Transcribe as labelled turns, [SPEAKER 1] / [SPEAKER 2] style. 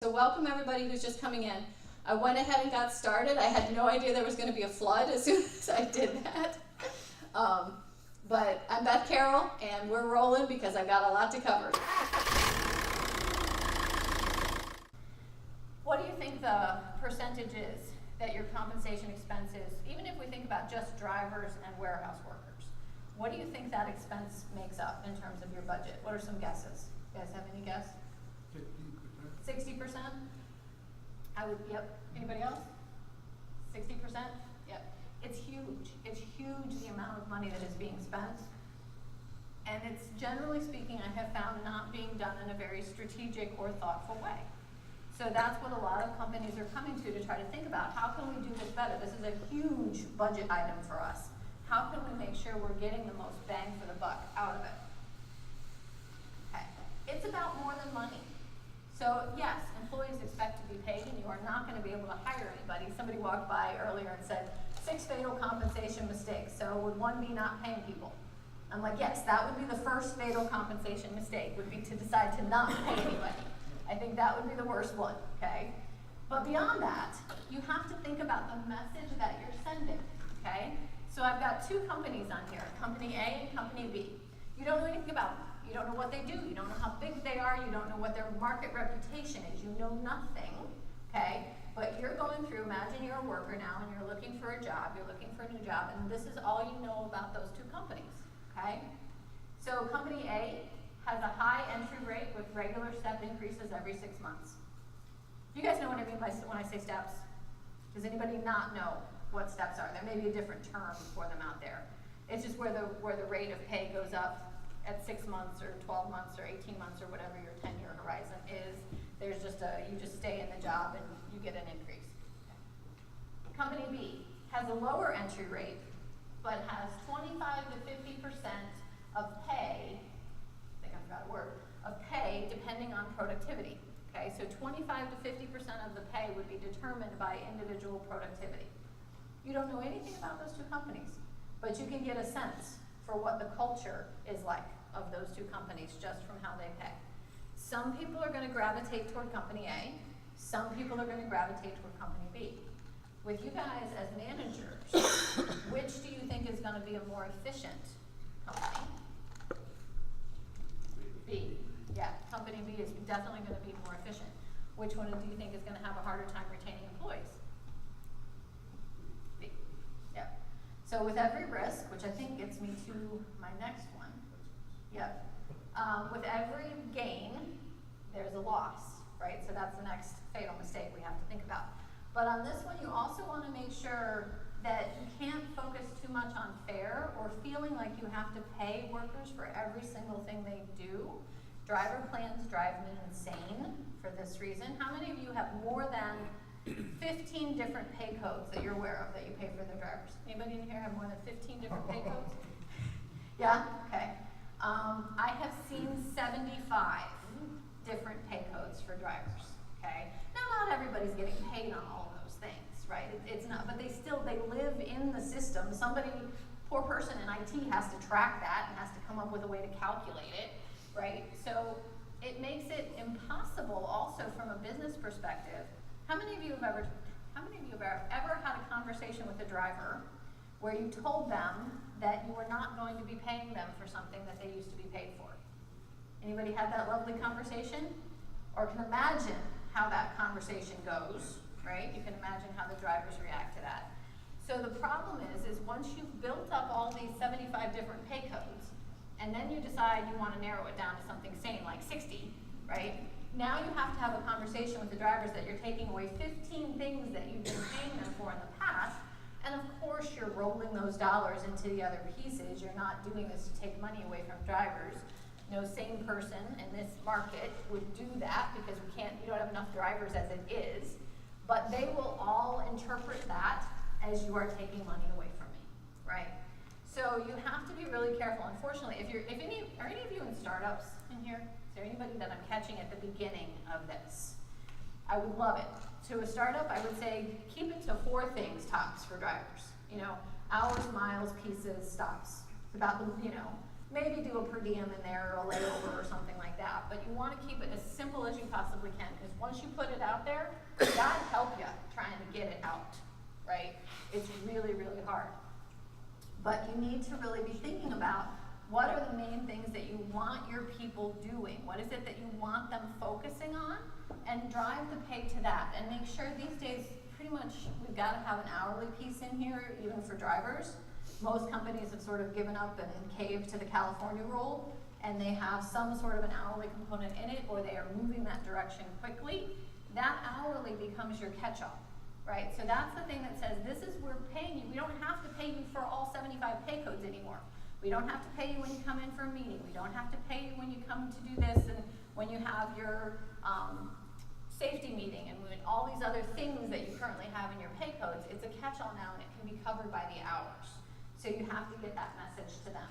[SPEAKER 1] So welcome everybody who's just coming in. I went ahead and got started. I had no idea there was going to be a flood as soon as I did that. But I'm Beth Carroll, and we're rolling because I've got a lot to cover. What do you think the percentage is that your compensation expense is, even if we think about just drivers and warehouse workers? What do you think that expense makes up in terms of your budget? What are some guesses? You guys have any guess? 60%? I would, yep. Anybody else? 60%? Yep. It's huge. It's huge, the amount of money that is being spent. And it's, generally speaking, I have found not being done in a very strategic or thoughtful way. So that's what a lot of companies are coming to try to think about. How can we do this better? This is a huge budget item for us. How can we make sure we're getting the most bang for the buck out of it? Okay. It's about more than money. So yes, employees expect to be paid, and you are not going to be able to hire anybody. Somebody walked by earlier and said, 6 fatal compensation mistakes. So would one be not paying people? I'm like, yes, that would be the first fatal compensation mistake, would be to decide to not pay anybody. I think that would be the worst one, okay? But beyond that, you have to think about the message that you're sending, okay? So I've got 2 companies on here, Company A and Company B. You don't know anything about them. You don't know what they do. You don't know how big they are. You don't know what their market reputation is. You know nothing, okay? But you're going through, imagine you're a worker now and you're looking for a job. You're looking for a new job, and this is all you know about those 2 companies, okay? So Company A has a high entry rate with regular step increases every 6 months. You guys know what I mean by when I say steps? Does anybody not know what steps are? There may be a different term for them out there. It's just where the rate of pay goes up at 6 months or 12 months or 18 months or whatever your 10-year horizon is. There's just you just stay in the job and you get an increase. Company B has a lower entry rate, but has 25 to 50% of pay, I think I forgot a word, of pay depending on productivity. Okay, so 25 to 50% of the pay would be determined by individual productivity. You don't know anything about those 2 companies, but you can get a sense for what the culture is like of those 2 companies just from how they pay. Some people are going to gravitate toward Company A. Some people are going to gravitate toward Company B. With you guys as managers, which do you think is going to be a more efficient company? B. Yeah, Company B is definitely going to be more efficient. Which one do you think is going to have a harder time retaining employees? B. Yeah. So with every risk, which I think gets me to my next one, yep. With every gain, there's a loss, right? So that's the next fatal mistake we have to think about. But on this one, you also want to make sure that you can't focus too much on fair or feeling like you have to pay workers for every single thing they do. Driver plans drive me insane for this reason. How many of you have more than 15 different pay codes that you're aware of that you pay for their drivers? Anybody in here have more than 15 different pay codes? Yeah? Okay. I have seen 75 different pay codes for drivers, okay? Now, not everybody's getting paid on all of those things, right? It's not, but they live in the system. Somebody, poor person in IT has to track that and has to come up with a way to calculate it, right? So it makes it impossible also from a business perspective. How many of you have ever had a conversation with a driver where you told them that you were not going to be paying them for something that they used to be paid for? Anybody had that lovely conversation? Or can imagine how that conversation goes, right? You can imagine how the drivers react to that. So the problem is once you've built up all these 75 different pay codes, and then you decide you want to narrow it down to something sane like 60, right? Now you have to have a conversation with the drivers that you're taking away 15 things that you've been paying them for in the past, and of course you're rolling those dollars into the other pieces. You're not doing this to take money away from drivers. No sane person in this market would do that because we don't have enough drivers as it is, but they will all interpret that as you are taking money away from me, right? So you have to be really careful. Unfortunately, are any of you in startups in here? Is there anybody that I'm catching at the beginning of this? I would love it. To a startup, I would say keep it to 4 things tops for drivers. Hours, miles, pieces, stops. It's about maybe do a per diem in there or a layover or something like that. But you want to keep it as simple as you possibly can, because once you put it out there, God help you trying to get it out, right? It's really, really hard. But you need to really be thinking about what are the main things that you want your people doing? What is it that you want them focusing on? And drive the pay to that. And make sure these days, pretty much, we've got to have an hourly piece in here, even for drivers. Most companies have sort of given up and caved to the California rule, and they have some sort of an hourly component in it, or they are moving that direction quickly. That hourly becomes your catch-all, right? So that's the thing that says, this is, we're paying you. We don't have to pay you for all 75 pay codes anymore. We don't have to pay you when you come in for a meeting. We don't have to pay you when you come to do this and when you have your safety meeting and when all these other things that you currently have in your pay codes. It's a catch-all now, and it can be covered by the hours. So you have to get that message to them.